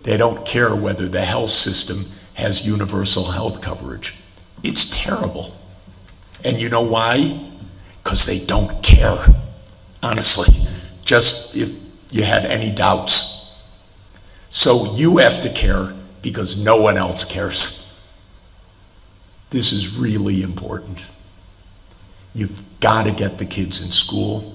They don't care whether the health system has universal health coverage. It's terrible. And you know why? Because they don't care, honestly. Just if you had any doubts. So you have to care because no one else cares. This is really important. You've got to get the kids in school.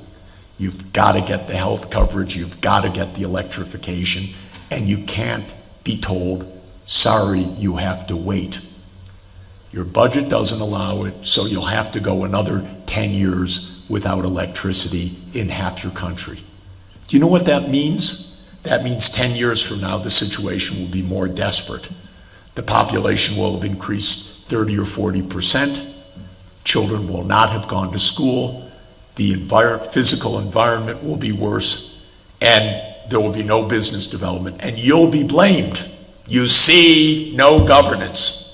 You've got to get the health coverage. You've got to get the electrification. And you can't be told, sorry, you have to wait. Your budget doesn't allow it, so you'll have to go another 10 years without electricity in half your country. Do you know what that means? That means 10 years from now, the situation will be more desperate. The population will have increased 30 or 40%. Children will not have gone to school. The physical environment will be worse, and there will be no business development, and you'll be blamed. You see, no governance.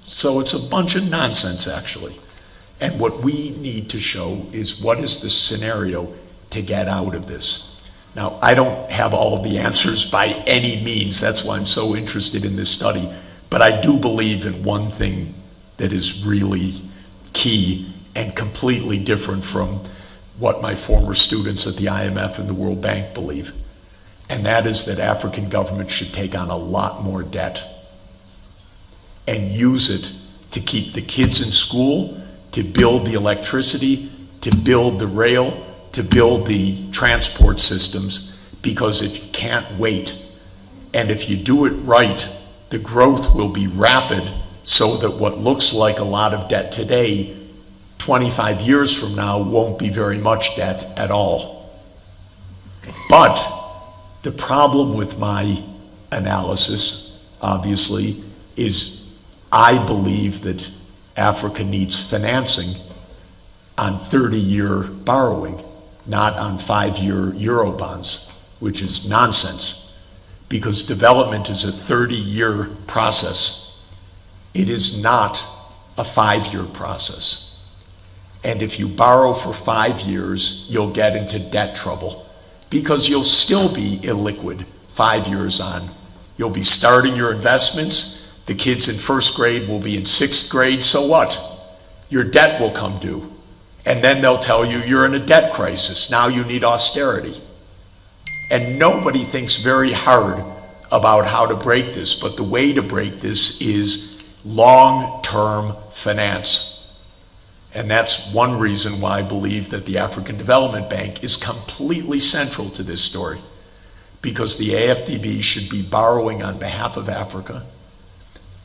So it's a bunch of nonsense, actually. And what we need to show is what is the scenario to get out of this. Now, I don't have all of the answers by any means. That's why I'm so interested in this study. But I do believe in one thing that is really key and completely different from what my former students at the IMF and the World Bank believe. And that is that African governments should take on a lot more debt and use it to keep the kids in school, to build the electricity, to build the rail, to build the transport systems, because it can't wait. And if you do it right, the growth will be rapid, so that what looks like a lot of debt today, 25 years from now, won't be very much debt at all. But the problem with my analysis, obviously, is I believe that Africa needs financing on 30-year borrowing, not on 5-year Euro bonds, which is nonsense, because development is a 30-year process. It is not a 5-year process. And if you borrow for 5 years, you'll get into debt trouble, because you'll still be illiquid 5 years on. You'll be starting your investments. The kids in first grade will be in sixth grade, so what? Your debt will come due. And then they'll tell you you're in a debt crisis. Now you need austerity. And nobody thinks very hard about how to break this, but the way to break this is long-term finance. And that's one reason why I believe that the African Development Bank is completely central to this story, because the AFDB should be borrowing on behalf of Africa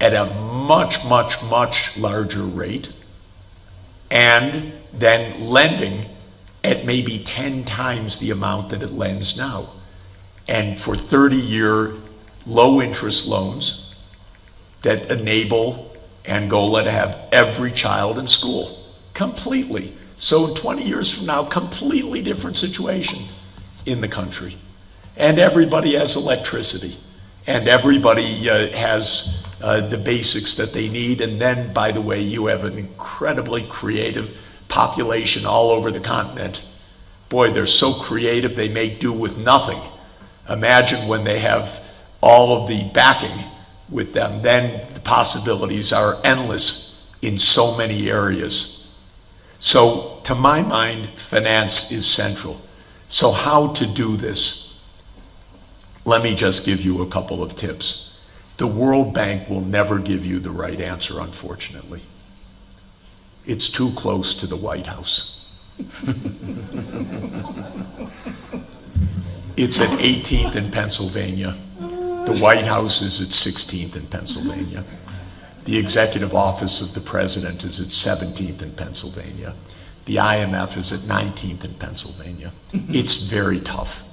at a much, much, much larger rate, and then lending at maybe 10 times the amount that it lends now. And for 30-year low-interest loans that enable Angola to have every child in school, completely. So in 20 years from now, completely different situation in the country. And everybody has electricity, and everybody has the basics that they need. And then, by the way, you have an incredibly creative population all over the continent. Boy, they're so creative, they make do with nothing. Imagine when they have all of the backing with them, then the possibilities are endless in so many areas. So, to my mind, finance is central. So how to do this? Let me just give you a couple of tips. The World Bank will never give you the right answer, unfortunately. It's too close to the White House. It's at 18th in Pennsylvania. The White House is at 16th in Pennsylvania. The executive office of the president is at 17th in Pennsylvania. The IMF is at 19th in Pennsylvania. It's very tough.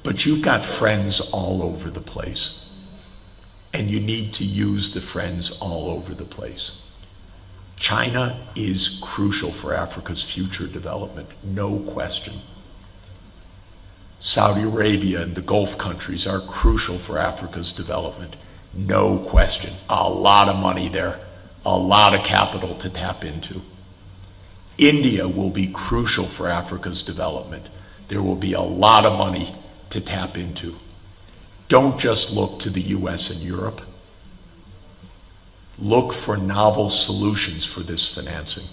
But you've got friends all over the place. And you need to use the friends all over the place. China is crucial for Africa's future development, no question. Saudi Arabia and the Gulf countries are crucial for Africa's development, no question. A lot of money there, a lot of capital to tap into. India will be crucial for Africa's development. There will be a lot of money to tap into. don't just look to the US and Europe. Look for novel solutions for this financing.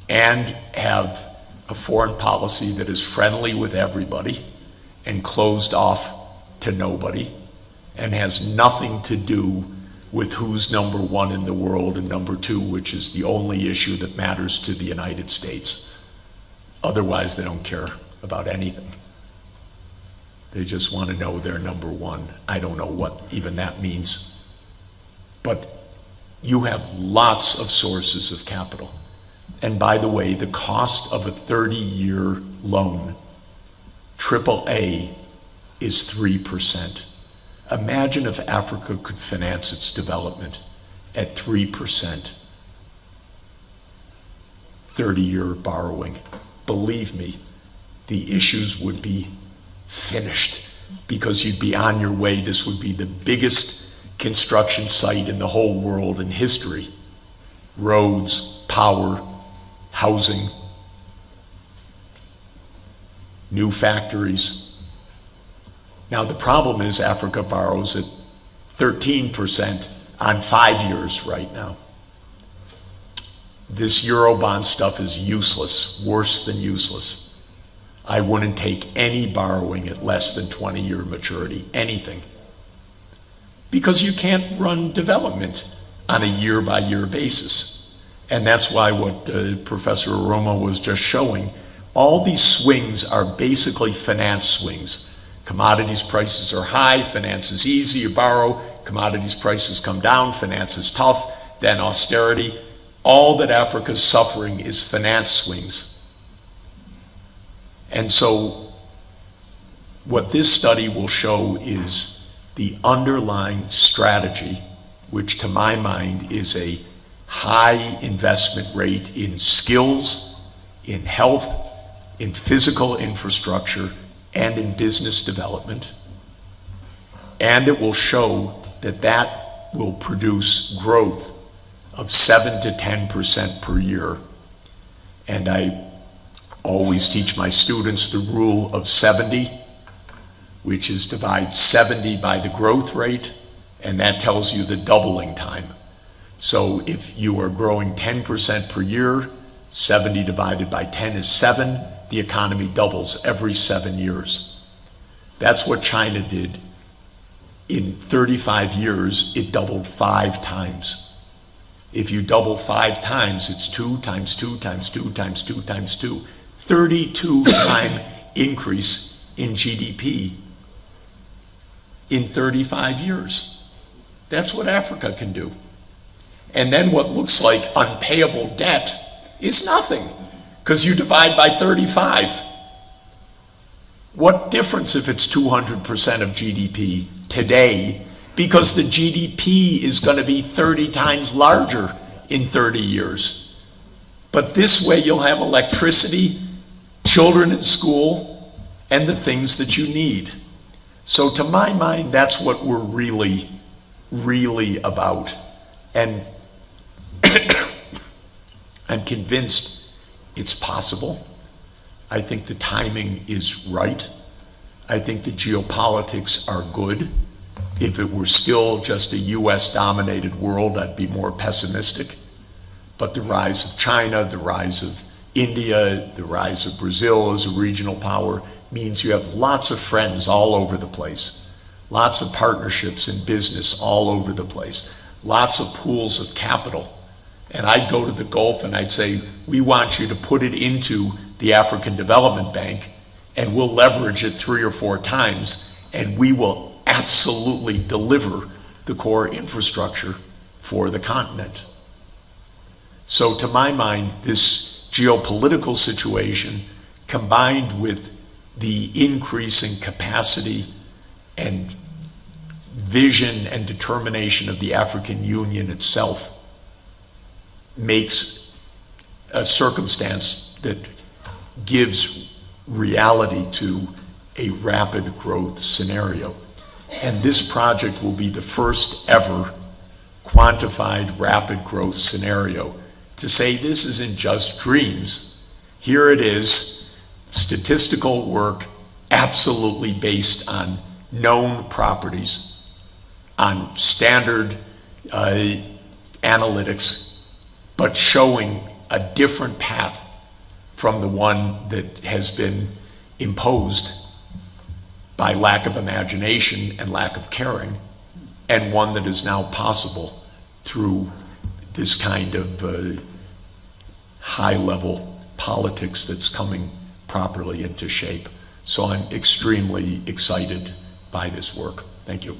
And have a foreign policy that is friendly with everybody and closed off to nobody, and has nothing to do with who's number one in the world and number two, which is the only issue that matters to the United States. Otherwise, they don't care about anything. They just want to know they're number one. I don't know what even that means. But you have lots of sources of capital. And by the way, the cost of a 30-year loan, AAA, is 3%. Imagine if Africa could finance its development at 3%, 30-year borrowing. Believe me, the issues would be finished because you'd be on your way. This would be the biggest construction site in the whole world in history. Roads, power, housing, new factories. Now the problem is Africa borrows at 13% on 5 years right now. This Eurobond stuff is useless, worse than useless. I wouldn't take any borrowing at less than 20-year maturity, anything. Because you can't run development on a year-by-year basis. And that's why what Professor Aroma was just showing, all these swings are basically finance swings. Commodities prices are high, finance is easy, you borrow. Commodities prices come down, finance is tough, then austerity. All that Africa's suffering is finance swings. And so what this study will show is the underlying strategy, which to my mind is a high investment rate in skills, in health, in physical infrastructure, and in business development. And it will show that that will produce growth of 7 to 10% per year. And I always teach my students the rule of 70, which is divide 70 by the growth rate, and that tells you the doubling time. So if you are growing 10% per year, 70 divided by 10 is 7, the economy doubles every 7 years. That's what China did. In 35 years, it doubled 5 times. If you double 5 times, it's 2 times 2 times 2 times 2 times 2. 32-time increase in GDP in 35 years. That's what Africa can do. And then what looks like unpayable debt is nothing, because you divide by 35. What difference if it's 200% of GDP today, because the GDP is going to be 30 times larger in 30 years. But this way you'll have electricity, children in school, and the things that you need. So to my mind, that's what we're really, really about. And I'm convinced it's possible. I think the timing is right. I think the geopolitics are good. If it were still just a US-dominated world, I'd be more pessimistic. But the rise of China, the rise of India, the rise of Brazil as a regional power means you have lots of friends all over the place, lots of partnerships in business all over the place, lots of pools of capital. And I'd go to the Gulf and I'd say, we want you to put it into the African Development Bank and we'll leverage it 3 or 4 times and we will absolutely deliver the core infrastructure for the continent. So to my mind, this geopolitical situation combined with the increasing capacity and vision and determination of the African Union itself makes a circumstance that gives reality to a rapid growth scenario. And this project will be the first ever quantified rapid growth scenario to say this isn't just dreams. Here it is, statistical work, absolutely based on known properties, on standard analytics, but showing a different path from the one that has been imposed by lack of imagination and lack of caring, and one that is now possible through this kind of high-level politics that's coming properly into shape. So I'm extremely excited by this work. Thank you.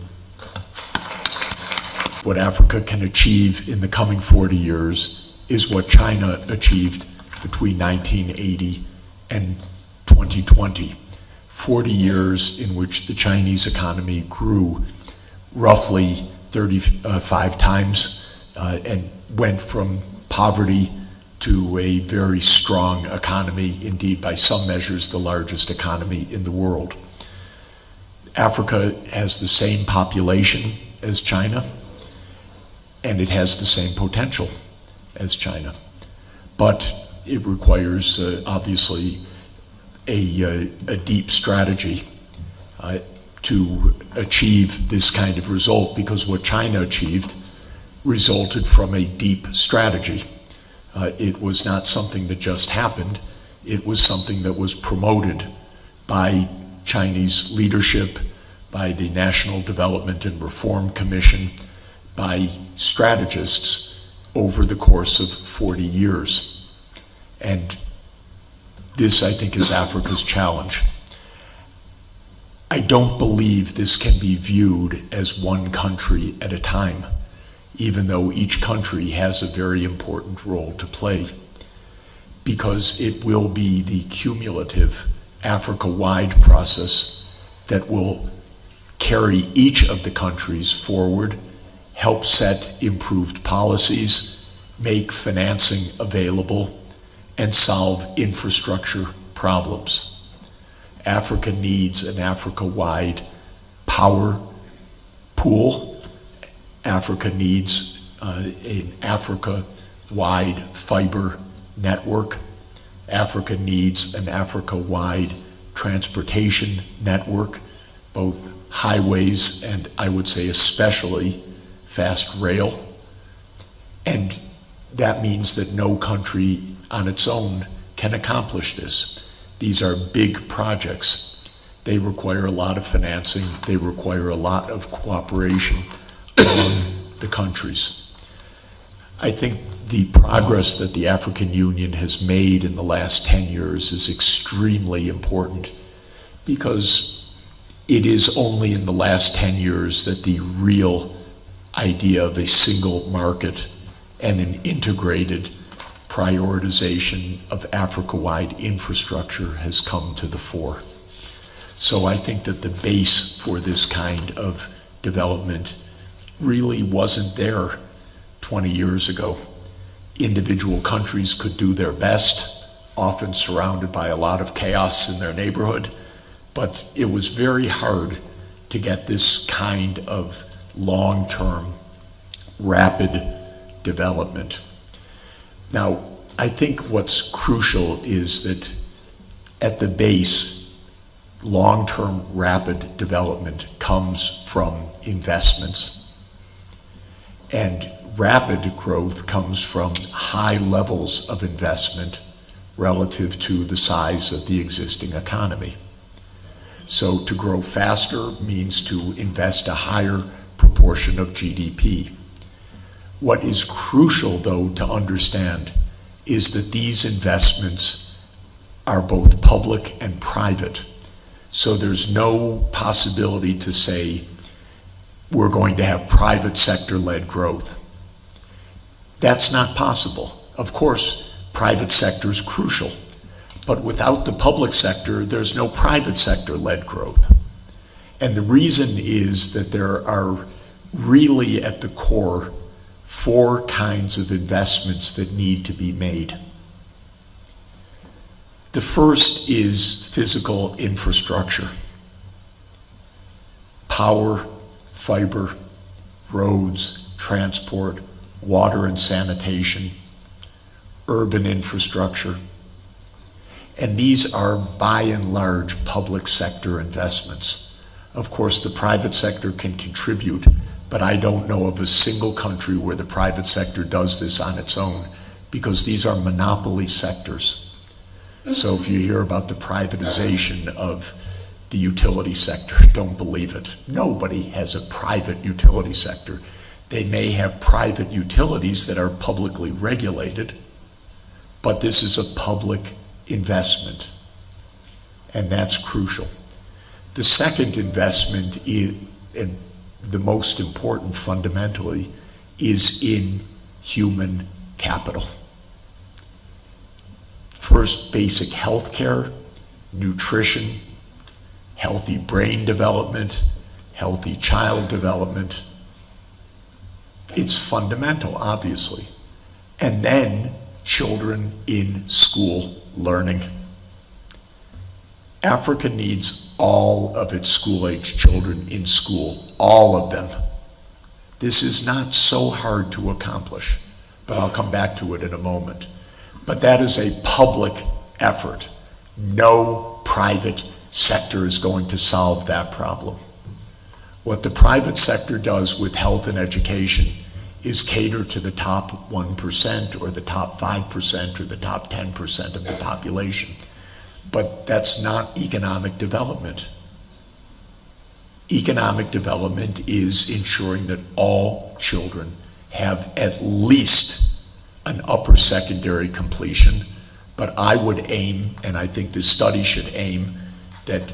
What Africa can achieve in the coming 40 years is what China achieved between 1980 and 2020. 40 years in which the Chinese economy grew roughly 35 times and went from poverty to a very strong economy, indeed by some measures the largest economy in the world. Africa has the same population as China, and it has the same potential as China. But it requires, obviously, a deep strategy to achieve this kind of result, because what China achieved resulted from a deep strategy. It was not something that just happened. It was something that was promoted by Chinese leadership, by the National Development and Reform Commission, by strategists over the course of 40 years. And this, I think, is Africa's challenge. I don't believe this can be viewed as one country at a time, even though each country has a very important role to play, because it will be the cumulative Africa-wide process that will carry each of the countries forward, help set improved policies, make financing available, and solve infrastructure problems. Africa needs an Africa-wide power pool. Africa needs an Africa-wide fiber network. Africa needs an Africa-wide transportation network, both highways and, I would say, especially fast rail. And that means that no country on its own can accomplish this. These are big projects. They require a lot of financing. They require a lot of cooperation among the countries. I think the progress that the African Union has made in the last 10 years is extremely important, because it is only in the last 10 years that the real idea of a single market and an integrated prioritization of Africa-wide infrastructure has come to the fore. So I think that the base for this kind of development really wasn't there 20 years ago. Individual countries could do their best, often surrounded by a lot of chaos in their neighborhood, but it was very hard to get this kind of long-term, rapid development. Now, I think what's crucial is that at the base, long-term rapid development comes from investments. And rapid growth comes from high levels of investment relative to the size of the existing economy. So to grow faster means to invest a higher proportion of GDP. What is crucial, though, to understand is that these investments are both public and private. So there's no possibility to say we're going to have private sector-led growth. That's not possible. Of course, private sector is crucial, but without the public sector, there's no private sector-led growth. And the reason is that there are really at the core 4 kinds of investments that need to be made. The first is physical infrastructure. Power, fiber, roads, transport, water and sanitation, urban infrastructure. And these are by and large public sector investments. Of course, the private sector can contribute, but I don't know of a single country where the private sector does this on its own, because these are monopoly sectors. So if you hear about the privatization of the utility sector, don't believe it. Nobody has a private utility sector. They may have private utilities that are publicly regulated, but this is a public investment, and that's crucial. The second investment is, and the most important fundamentally, is in human capital. First, basic health care, nutrition, healthy brain development, healthy child development. It's fundamental, obviously. And then children in school learning. Africa needs all of its school-age children in school, all of them. This is not so hard to accomplish, but I'll come back to it in a moment. But that is a public effort. No private sector is going to solve that problem. What the private sector does with health and education is cater to the top 1% or the top 5% or the top 10% of the population. But that's not economic development. Economic development is ensuring that all children have at least an upper secondary completion, but I would aim, and I think this study should aim, that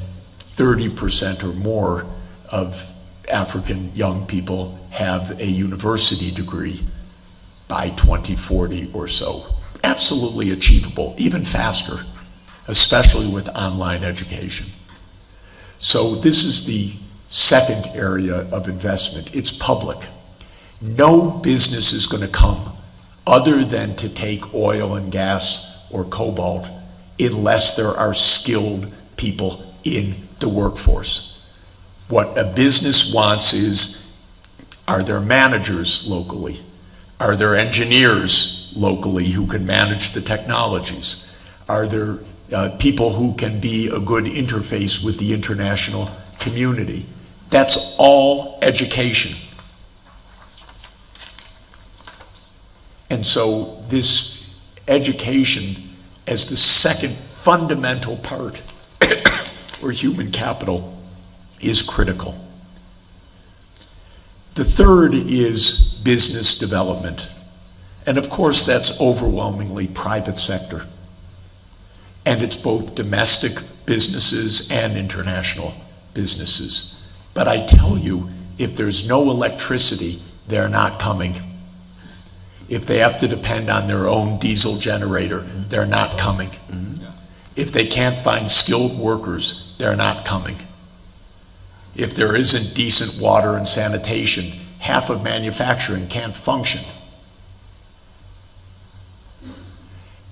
30% or more of African young people have a university degree by 2040 or so. Absolutely achievable, even faster, especially with online education. So this is the second area of investment. It's public. No business is going to come other than to take oil and gas or cobalt unless there are skilled people in the workforce. What a business wants is, are there managers locally? Are there engineers locally who can manage the technologies? Are there people who can be a good interface with the international community? That's all education. And so this education as the second fundamental part or human capital is critical. The third is business development. And of course that's overwhelmingly private sector. And it's both domestic businesses and international businesses. But I tell you, if there's no electricity, they're not coming. If they have to depend on their own diesel generator, they're not coming. If they can't find skilled workers, they're not coming. If there isn't decent water and sanitation, half of manufacturing can't function.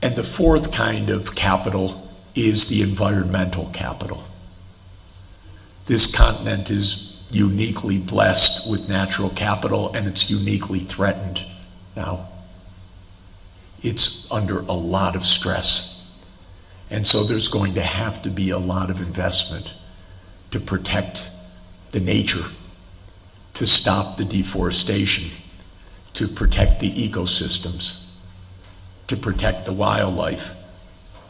And the fourth kind of capital is the environmental capital. This continent is uniquely blessed with natural capital, and it's uniquely threatened now. It's under a lot of stress. And so there's going to have to be a lot of investment to protect the nature, to stop the deforestation, to protect the ecosystems, to protect the wildlife,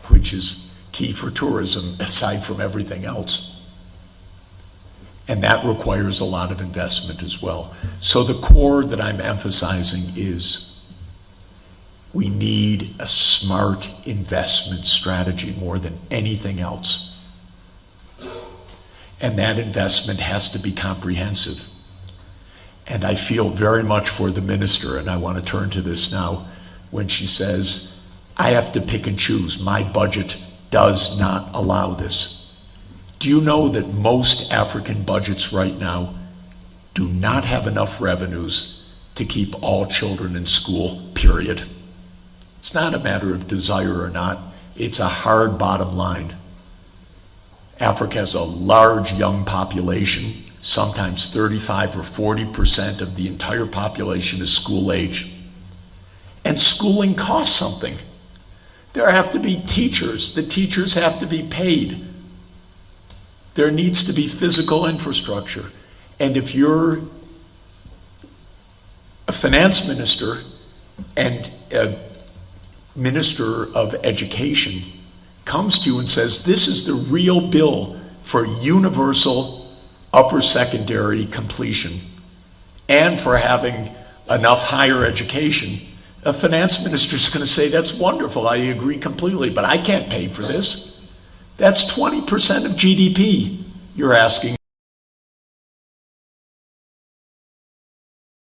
which is key for tourism aside from everything else. And that requires a lot of investment as well. So the core that I'm emphasizing is we need a smart investment strategy more than anything else. And that investment has to be comprehensive. And I feel very much for the minister, and I want to turn to this now, when she says, I have to pick and choose. My budget does not allow this. Do you know that most African budgets right now do not have enough revenues to keep all children in school, period? It's not a matter of desire or not. It's a hard bottom line. Africa has a large young population. Sometimes 35 or 40% of the entire population is school age. And schooling costs something. There have to be teachers. The teachers have to be paid. There needs to be physical infrastructure. And if you're a finance minister and a minister of education comes to you and says, this is the real bill for universal upper secondary completion and for having enough higher education, a finance minister is going to say, that's wonderful, I agree completely, but I can't pay for this. That's 20% of GDP you're asking